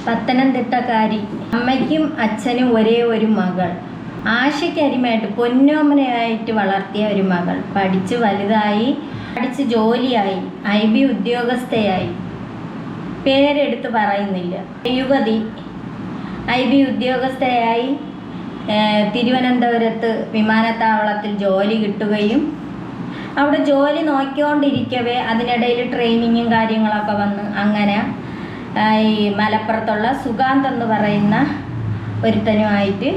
പത്തനംതിട്ടക്കാരി. അമ്മയ്ക്കും അച്ഛനും ഒരേ ഒരു മകൾ. ആശയ്ക്കരിമായിട്ട് പൊന്നോമനയായിട്ട് വളർത്തിയ ഒരു മകൾ. പഠിച്ച് വലുതായി, പഠിച്ച് ജോലിയായി, IB ഉദ്യോഗസ്ഥയായി. പേരെടുത്ത് പറയുന്നില്ല. യുവതി IB ഉദ്യോഗസ്ഥയായി തിരുവനന്തപുരത്ത് വിമാനത്താവളത്തിൽ ജോലി കിട്ടുകയും അവിടെ ജോലി നോക്കിക്കൊണ്ടിരിക്കവേ അതിനിടയിൽ ട്രെയിനിങ്ങും കാര്യങ്ങളൊക്കെ വന്ന് അങ്ങനെ ഈ മലപ്പുറത്തുള്ള സുഗാന്ത് എന്ന് പറയുന്ന ഒരുത്തനുമായിട്ട്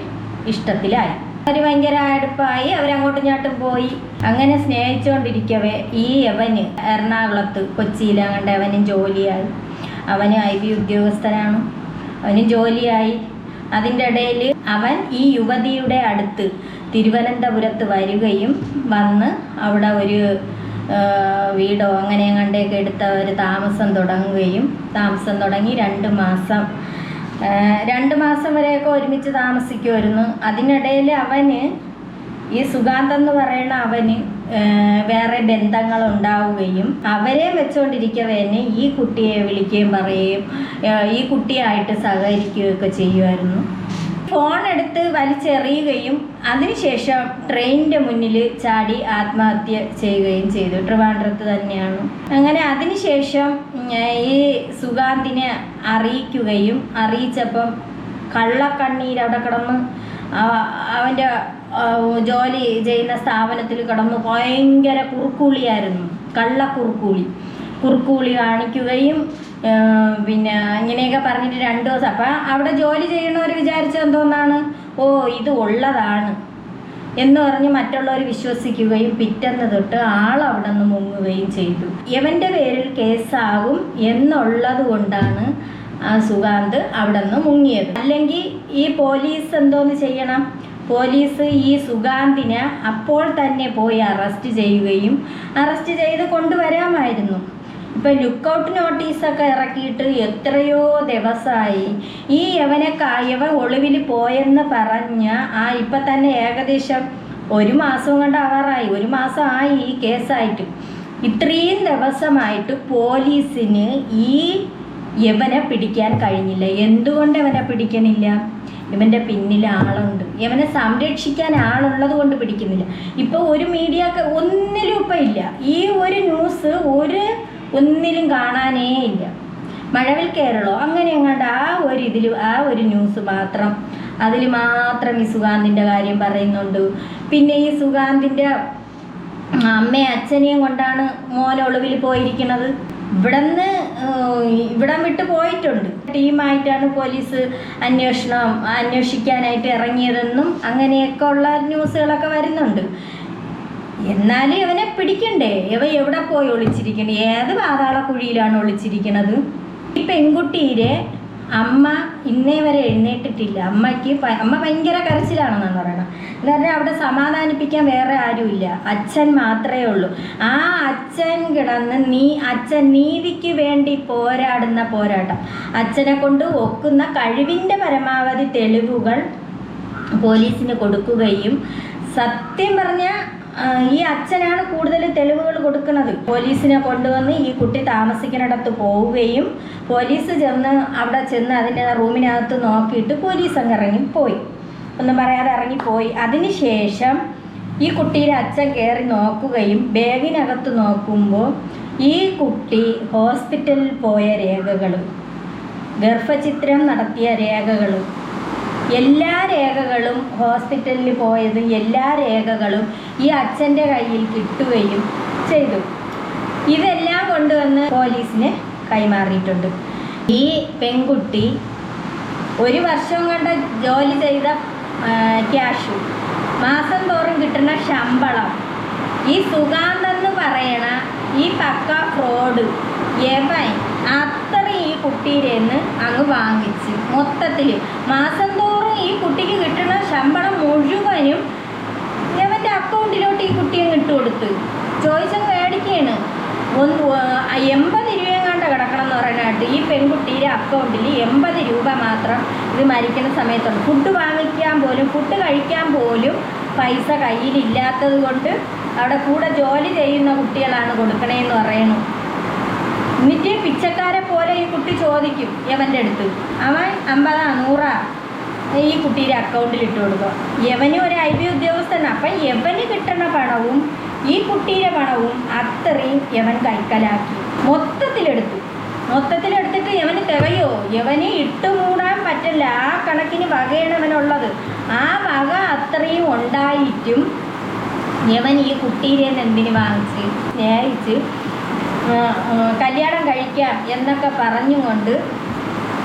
ഇഷ്ടത്തിലായി. അവർ ഭയങ്കര അടുപ്പായി. അവരങ്ങോട്ടും ഇങ്ങോട്ടും പോയി. അങ്ങനെ സ്നേഹിച്ചുകൊണ്ടിരിക്കവേ ഈ അവന് എറണാകുളത്ത് കൊച്ചിയിൽ അങ്ങോട്ട് അവനും ജോലിയായി. അവന് IB ഉദ്യോഗസ്ഥനാണ്. അവന് ജോലിയായി. അതിൻ്റെ ഇടയിൽ അവൻ ഈ യുവതിയുടെ അടുത്ത് തിരുവനന്തപുരത്ത് വരികയും വന്ന് അവിടെ ഒരു വീടോ അങ്ങനെ കണ്ടേക്ക് എടുത്ത് അവർ താമസം തുടങ്ങി 2 മാസം വരെയൊക്കെ ഒരുമിച്ച് താമസിക്കുമായിരുന്നു. അതിനിടയിൽ അവന് ഈ സുഗാന്ത് എന്ന് പറയുന്ന അവന് വേറെ ബന്ധങ്ങൾ ഉണ്ടാവുകയും അവരെ വെച്ചുകൊണ്ടിരിക്കവേ ഈ കുട്ടിയെ വിളിക്കുകയും പറയുകയും ഈ കുട്ടിയായിട്ട് സഹകരിക്കുകയൊക്കെ ചെയ്യുമായിരുന്നു. ഫോൺ എടുത്ത് വലിച്ചെറിയുകയും അതിനുശേഷം ട്രെയിനിൻ്റെ മുന്നിൽ ചാടി ആത്മഹത്യ ചെയ്യുകയും ചെയ്തു. ട്രിവാൻഡ്രത്ത് തന്നെയാണ്. അങ്ങനെ അതിനുശേഷം ഈ സുഗാന്തിനെ അറിയിച്ചപ്പം കള്ളക്കണ്ണീർ അവിടെ കിടന്ന് അവൻ്റെ ജോലി ചെയ്യുന്ന സ്ഥാപനത്തിൽ കിടന്ന് ഭയങ്കര കുറുക്കൂളിയായിരുന്നു. കുറുക്കൂളി കാണിക്കുകയും പിന്നെ ഇങ്ങനെയൊക്കെ പറഞ്ഞിട്ട് 2 ദിവസം. അപ്പം അവിടെ ജോലി ചെയ്യണവർ വിചാരിച്ചത് എന്തോന്നാണ്, ഇത് ഉള്ളതാണ് എന്ന് പറഞ്ഞ് മറ്റുള്ളവർ വിശ്വസിക്കുകയും പിറ്റേന്ന് തൊട്ട് ആളവിടെ നിന്ന് മുങ്ങുകയും ചെയ്തു. ഇവൻ്റെ പേരിൽ കേസാകും എന്നുള്ളത് കൊണ്ടാണ് സുഗാന്ത് അവിടെ നിന്ന് മുങ്ങിയത്. അല്ലെങ്കിൽ ഈ പോലീസ് എന്തോന്ന് ചെയ്യണം, പോലീസ് ഈ സുഗാന്തിനെ അപ്പോൾ തന്നെ പോയി അറസ്റ്റ് ചെയ്ത് കൊണ്ടുവരാമായിരുന്നു. ഇപ്പം ലുക്കൗട്ട് നോട്ടീസൊക്കെ ഇറക്കിയിട്ട് എത്രയോ ദിവസമായി. ഈ ഇവൻ ഒളിവിൽ പോയെന്ന് പറഞ്ഞ ഇപ്പം തന്നെ ഏകദേശം 1 മാസം കൊണ്ട് ആവാറായി. 1 മാസമായി ഈ കേസായിട്ട്. ഇത്രയും ദിവസമായിട്ട് പോലീസിന് ഇവനെ പിടിക്കാൻ കഴിഞ്ഞില്ല. എന്തുകൊണ്ട് ഇവനെ പിടിക്കണില്ല? ഇവൻ്റെ പിന്നിൽ ആളുണ്ട്. ഇവനെ സംരക്ഷിക്കാൻ ആളുള്ളത് കൊണ്ട് പിടിക്കുന്നില്ല. ഇപ്പോൾ ഒരു മീഡിയക്ക് ഒന്നിലും ഇപ്പം ഇല്ല. ഈ ഒരു ന്യൂസ് ഒന്നിലും കാണാനേ ഇല്ല. മഴവിൽ കേരളോ അങ്ങനെ എങ്ങാണ്ട് ആ ഒരു ന്യൂസ് മാത്രം, അതിൽ മാത്രം ഈ സുഗാന്തിൻ്റെ കാര്യം പറയുന്നുണ്ട്. പിന്നെ ഈ സുഗാന്തിൻ്റെ അമ്മയും അച്ഛനെയും കൊണ്ടാണ് മോൻ ഒളിവിൽ പോയിരിക്കുന്നത്. ഇവിടം വിട്ട് പോയിട്ടുണ്ട്. ടീമായിട്ടാണ് പോലീസ് അന്വേഷിക്കാനായിട്ട് ഇറങ്ങിയതെന്നും അങ്ങനെയൊക്കെ ഉള്ള ന്യൂസുകളൊക്കെ വരുന്നുണ്ട്. എന്നാലും ഇവനെ പിടിക്കണ്ടേ? എവിടെ പോയി ഒളിച്ചിരിക്കണേ? ഏത് പാതാളക്കുഴിയിലാണ് ഒളിച്ചിരിക്കണത്? ഈ പെൺകുട്ടിയുടെ അമ്മ ഇന്നേ വരെ എഴുന്നേറ്റിട്ടില്ല. അമ്മ ഭയങ്കര കരച്ചിലാണെന്നാണ് പറയണത്. എന്ന് പറഞ്ഞാൽ അവിടെ സമാധാനിപ്പിക്കാൻ വേറെ ആരുമില്ല. അച്ഛൻ മാത്രമേ ഉള്ളൂ. ആ അച്ഛൻ കിടന്ന് അച്ഛൻ നീതിക്ക് വേണ്ടി പോരാടുന്ന പോരാട്ടം, അച്ഛനെ കൊണ്ട് ഒക്കുന്ന കഴിവിൻ്റെ പരമാവധി തെളിവുകൾ പോലീസിന് കൊടുക്കുകയും, സത്യം പറഞ്ഞാൽ ഈ അച്ഛനാണ് കൂടുതൽ തെളിവുകൾ കൊടുക്കുന്നത്. പോലീസിനെ കൊണ്ടുവന്ന് ഈ കുട്ടി താമസിക്കുന്നിടത്ത് പോവുകയും പോലീസ് അവിടെ ചെന്ന് അതിൻ്റെ റൂമിനകത്ത് നോക്കിയിട്ട് പോലീസ് അങ്ങ് ഇറങ്ങിപ്പോയി. ഒന്നും പറയാതെ ഇറങ്ങിപ്പോയി. അതിനുശേഷം ഈ കുട്ടിയുടെ അച്ഛൻ കയറി നോക്കുകയും ബാഗിനകത്ത് നോക്കുമ്പോൾ ഈ കുട്ടി ഹോസ്പിറ്റലിൽ പോയ രേഖകളും ഗർഭചിത്രം നടത്തിയ രേഖകളും എല്ലാ രേഖകളും ഹോസ്പിറ്റലിൽ പോയത് എല്ലാ രേഖകളും ഈ അച്ഛൻ്റെ കയ്യിൽ കിട്ടുകയും ചെയ്തു. ഇതെല്ലാം കൊണ്ടുവന്ന് പോലീസിന് കൈമാറിയിട്ടുണ്ട്. ഈ പെൺകുട്ടി 1 വർഷം കൊണ്ട് ജോലി ചെയ്ത ക്യാഷ്, മാസം തോറും കിട്ടുന്ന ശമ്പളം, ഈ സുഗാന്ത് എന്ന് പറയണ ഈ പക്ക ഫ്രോഡ് അത്രയും ഈ കുട്ടിയുടെ അങ്ങ് വാങ്ങിച്ച് മൊത്തത്തിൽ മാസം തോറും ഈ കുട്ടിക്ക് കിട്ടുന്ന ശമ്പളം മുഴുവനും ഇവൻ്റെ അക്കൗണ്ടിലോട്ട് ഈ കുട്ടിയെ ഇട്ടുകൊടുത്ത് ചോദിച്ചങ്ങ് മേടിക്കുകയാണ്. 80 രൂപയെങ്ങാണ്ട് കിടക്കണം എന്ന് പറയാനായിട്ട് ഈ പെൺകുട്ടിയുടെ അക്കൗണ്ടിൽ 80 രൂപ മാത്രം ഇത് മരിക്കുന്ന സമയത്തുണ്ട്. ഫുഡ് കഴിക്കാൻ പോലും പൈസ കയ്യിലില്ലാത്തത് കൊണ്ട് അവിടെ കൂടെ ജോലി ചെയ്യുന്ന കുട്ടികളാണ് കൊടുക്കണേന്ന് പറയണു. എന്നിട്ട് പിച്ചക്കാരെ പോലെ ഈ കുട്ടി ചോദിക്കും യവൻ്റെ അടുത്ത്. അവൻ 50 100 ഈ കുട്ടിയുടെ അക്കൗണ്ടിൽ ഇട്ട് കൊടുക്കുക. യവനും ഒരു IB ഉദ്യോഗസ്ഥനാണ്. അപ്പം യവന് കിട്ടുന്ന പണവും ഈ കുട്ടിയുടെ പണവും അത്രയും യവൻ കൈക്കലാക്കി മൊത്തത്തിലെടുത്തിട്ട് യവന് തികയോ? യവന് ഇട്ടുമൂടാൻ പറ്റില്ല. ആ കണക്കിന് വകയാണ് അവനുള്ളത്. ആ വക അത്രയും ഉണ്ടായിട്ടും യവൻ ഈ കുട്ടീരെ എന്തിന് വാങ്ങിച്ച് സ്നേഹിച്ച് കല്യാണം കഴിക്കാം എന്നൊക്കെ പറഞ്ഞുകൊണ്ട്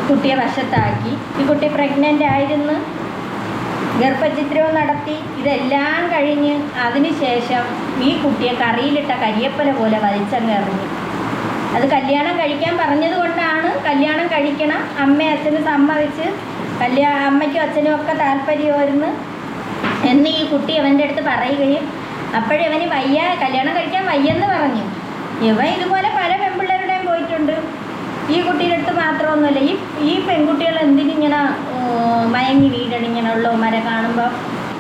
കുട്ടിയെ വശത്താക്കി. ഈ കുട്ടി പ്രഗ്നൻ്റ് ആയിരുന്നു, ഗർഭഛിദ്രവും നടത്തി. ഇതെല്ലാം കഴിഞ്ഞ് അതിനുശേഷം ഈ കുട്ടിയെ കറിയിലിട്ട കരിയപ്പല പോലെ വലിച്ചങ്ങ് എറിഞ്ഞു. അത് കല്യാണം കഴിക്കാൻ പറഞ്ഞത് കൊണ്ടാണ്. കല്യാണം കഴിക്കണം, അമ്മയും അച്ഛനും സമ്മതിച്ച്, അമ്മയ്ക്കും അച്ഛനും ഒക്കെ താല്പര്യമായിരുന്നു എന്ന് ഈ കുട്ടി അവൻ്റെ അടുത്ത് പറയുകയും അപ്പോഴവന് കല്യാണം കഴിക്കാൻ വയ്യെന്ന് പറഞ്ഞു. ഇവൻ ഇതുപോലെ പല പെൺപിള്ളേരുടെയും പോയിട്ടുണ്ട്. ഈ കുട്ടിയുടെ അടുത്ത് മാത്രമൊന്നുമല്ല. ഈ പെൺകുട്ടികൾ എന്തിനിങ്ങനെ മയങ്ങി വീഴണം ഇങ്ങനെയുള്ളവന്മാരെ കാണുമ്പോൾ?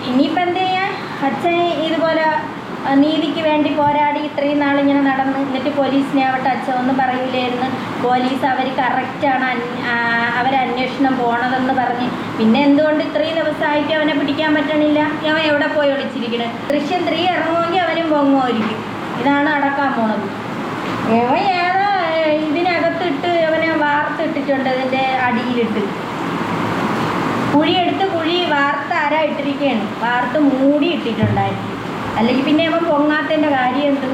ഇനിയിപ്പോൾ എന്ത് ചെയ്യാൻ? അച്ഛൻ ഇതുപോലെ നീതിക്ക് വേണ്ടി പോരാടി ഇത്രയും നാളിങ്ങനെ നടന്ന്, എന്നിട്ട് പോലീസിനെ ആവട്ടെ അച്ഛൻ ഒന്നും പറയൂലായിരുന്നു. പോലീസ് അവർ കറക്റ്റാണ് അവരന്വേഷണം പോണതെന്ന് പറഞ്ഞ് പിന്നെ എന്തുകൊണ്ട് ഇത്രയും ദിവസമായിട്ട് അവനെ പിടിക്കാൻ പറ്റണില്ല? അവൻ എവിടെ പോയി ഒളിച്ചിരിക്കണേ? ദൃശ്യം 3 ഇറങ്ങുമെങ്കിൽ അവനും പൊങ്ങുമായിരിക്കും. ഇതാണ് നടക്കാൻ പോണത്. അവൻ ഏതാ ഇതിനകത്തിട്ട് അവനെ വാർത്തിട്ടിട്ടുണ്ട്. അതിൻ്റെ അടിയിലിട്ട് കുഴി വാർത്ത ആരാ ഇട്ടിരിക്കുകയാണ്? വാർത്ത് മൂടി ഇട്ടിട്ടുണ്ടായിരിക്കും. അല്ലെങ്കിൽ പിന്നെ അവൻ പൊങ്ങാത്തതിൻ്റെ കാര്യം എന്ത്?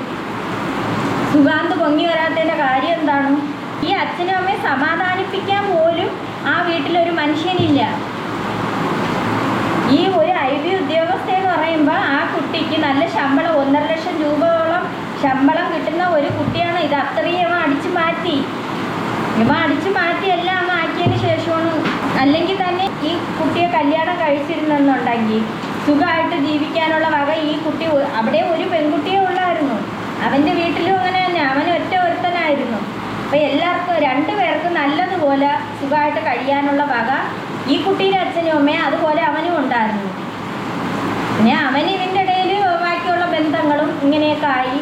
സുഗാന്ത് പൊങ്ങി വരാത്തതിൻ്റെ കാര്യം എന്താണ്? ഈ അച്ഛനും അമ്മയെ സമാധാനിപ്പിക്കാൻ പോലും ആ വീട്ടിലൊരു മനുഷ്യനില്ല. ഈ ഒരു IB ഉദ്യോഗസ്ഥ എന്ന് പറയുമ്പോൾ ആ കുട്ടിക്ക് നല്ല ശമ്പളം 1.5 ലക്ഷം രൂപയോളം ശമ്പളം കിട്ടുന്ന ഒരു കുട്ടിയാണ്. ഇത് അത്രയും ഇവ അടിച്ചു മാറ്റി എല്ലാം ആക്കിയതിന് ശേഷമാണ്. അല്ലെങ്കിൽ തന്നെ ഈ കുട്ടിയെ കല്യാണം കഴിച്ചിരുന്നെന്നുണ്ടെങ്കിൽ സുഖമായിട്ട് ജീവിക്കാനുള്ള വക ഈ കുട്ടി, അവിടെ ഒരു പെൺകുട്ടിയെ ഉള്ളായിരുന്നു. അവൻ്റെ വീട്ടിലും അങ്ങനെ തന്നെ, അവൻ ഒരുത്തനായിരുന്നു. അപ്പോൾ എല്ലാവർക്കും 2 പേർക്കും നല്ലതുപോലെ സുഖമായിട്ട് കഴിയാനുള്ള വക ഈ കുട്ടിയുടെ അച്ഛനും അമ്മയും അതുപോലെ അവനും ഉണ്ടായിരുന്നു. പിന്നെ അവന് ഇതിൻ്റെ ഇടയിൽ ബാക്കിയുള്ള ബന്ധങ്ങളും ഇങ്ങനെയൊക്കെ ആയി.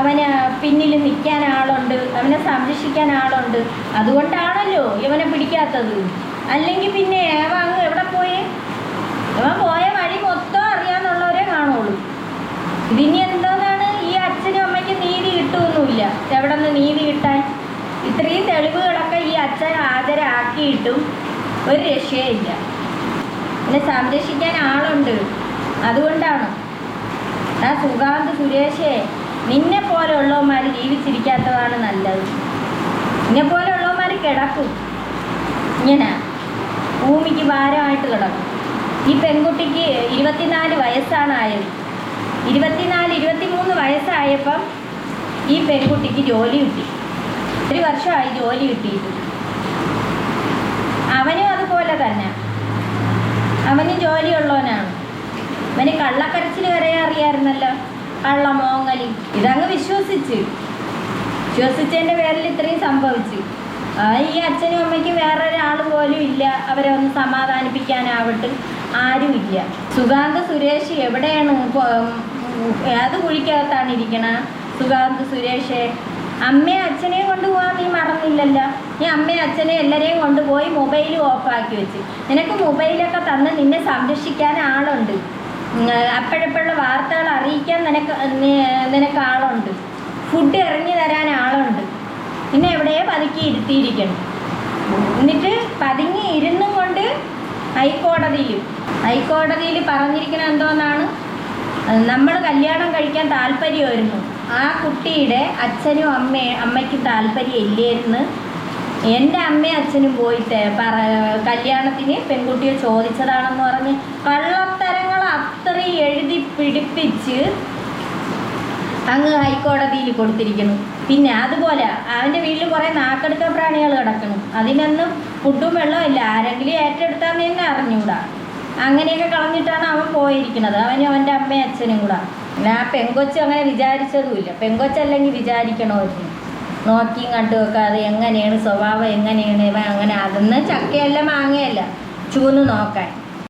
അവന് പിന്നിൽ നിൽക്കാൻ ആളുണ്ട്, അവനെ സംരക്ഷിക്കാൻ ആളുണ്ട്. അതുകൊണ്ടാണല്ലോ ഇവനെ പിടിക്കാത്തത്. അല്ലെങ്കിൽ പിന്നെ അങ്ങ് എവിടെ പോയി? ഇവൻ പോയ വഴി മൊത്തം അറിയാമെന്നുള്ളവരെ കാണുള്ളൂ. ഇതിനി എന്തോന്നാണ്? ഈ അച്ഛനും അമ്മയ്ക്ക് നീതി കിട്ടുമൊന്നുമില്ല. എവിടെ നിന്ന് നീതി കിട്ടാൻ? ഇത്രയും തെളിവുകളൊക്കെ ഈ അച്ഛൻ ഹാജരാക്കിയിട്ടും ഒരു രക്ഷയില്ല. പിന്നെ സംരക്ഷിക്കാൻ ആളുണ്ട്. അതുകൊണ്ടാണ്. ആ സുഗാന്ത് സുരേഷേ, നിന്നെ പോലെയുള്ളവന്മാർ ജീവിച്ചിരിക്കാത്തതാണ് നല്ലത്. നിന്നെ പോലെയുള്ളവന്മാർ കിടക്കും ഇങ്ങനെ ഭൂമിക്ക് ഭാരമായിട്ട് കിടക്കും. ഈ പെൺകുട്ടിക്ക് 24 വയസ്സാണ് ആയത്. 23 വയസ്സായപ്പം ഈ പെൺകുട്ടിക്ക് ജോലി കിട്ടി. 1 വർഷമായി ജോലി കിട്ടിയിട്ട്. അവനും അതുപോലെ തന്നെ, അവനും ജോലിയുള്ളവനാണ്. അവന് കള്ളക്കരച്ചിൽ വരെ അറിയാമായിരുന്നല്ലോ, കള്ളമോങ്ങലി. ഇതങ്ങ് വിശ്വസിച്ചതിൻ്റെ പേരിൽ ഇത്രയും സംഭവിച്ചു. ഈ അച്ഛനും അമ്മയ്ക്കും വേറൊരാൾ പോലും ഇല്ല അവരെ ഒന്ന് സമാധാനിപ്പിക്കാനാവട്ടെ, ആരുമില്ല. സുഗാന്ത് സുരേഷ് എവിടെയാണ്? ഏത് കുഴിക്കകത്താണ് ഇരിക്കണ സുഗാന്ത് സുരേഷ്? അമ്മയും അച്ഛനെയും കൊണ്ടുപോകാൻ നീ മറന്നില്ലല്ലോ. നീ അമ്മയും അച്ഛനെയും എല്ലാവരെയും കൊണ്ടുപോയി മൊബൈൽ ഓഫാക്കി വെച്ച്. നിനക്ക് മൊബൈലൊക്കെ തന്ന് നിന്നെ സംരക്ഷിക്കാൻ ആളുണ്ട്. അപ്പോഴപ്പോഴുള്ള വാർത്തകൾ അറിയിക്കാൻ നിനക്ക് ആളുണ്ട്. ഫുഡ് എറിഞ്ഞു തരാൻ ആളുണ്ട്. പിന്നെ എവിടെയോ പതുക്കി ഇരുത്തിയിരിക്കണം. എന്നിട്ട് പതുങ്ങി ഇരുന്നും കൊണ്ട് ഹൈക്കോടതിയിൽ പറഞ്ഞിരിക്കണ എന്തോന്നാണ്? നമ്മൾ കല്യാണം കഴിക്കാൻ താല്പര്യമായിരുന്നു. ആ കുട്ടിയുടെ അച്ഛനും അമ്മയ്ക്കും താല്പര്യം ഇല്ലായിരുന്നു. എൻ്റെ അമ്മയും അച്ഛനും പോയിട്ട് കല്യാണത്തിന് പെൺകുട്ടിയെ ചോദിച്ചതാണെന്ന് പറഞ്ഞ് കള്ളത്തരങ്ങൾ അത്രയും എഴുതി പിടിപ്പിച്ച് അങ്ങ് ഹൈക്കോടതിയിൽ കൊടുത്തിരിക്കുന്നു. പിന്നെ അതുപോലെ അവൻ്റെ വീട്ടിൽ കുറേ നാക്കെടുത്ത പ്രാണികൾ കിടക്കണം. അതിനൊന്നും ഫുഡും വെള്ളവും ഇല്ല. ആരെങ്കിലും ഏറ്റെടുത്താന്ന് തന്നെ അറിഞ്ഞുകൂടാ. അങ്ങനെയൊക്കെ കളഞ്ഞിട്ടാണ് അവൻ പോയിരിക്കുന്നത്, അവനും അവൻ്റെ അമ്മയും അച്ഛനും കൂടെ. പിന്നെ ആ പെങ്കൊച്ച് അങ്ങനെ വിചാരിച്ചതുമില്ല. പെങ്കൊച്ചല്ലെങ്കിൽ വിചാരിക്കണമായിരുന്നു. നോക്കിയും കണ്ടും ഒക്കെ അത് എങ്ങനെയാണ് സ്വഭാവം, എങ്ങനെയാണ് ഇവ, അങ്ങനെ അതൊന്നും ചക്കയല്ല മാങ്ങയല്ല ചൂന്ന് നോക്കാൻ.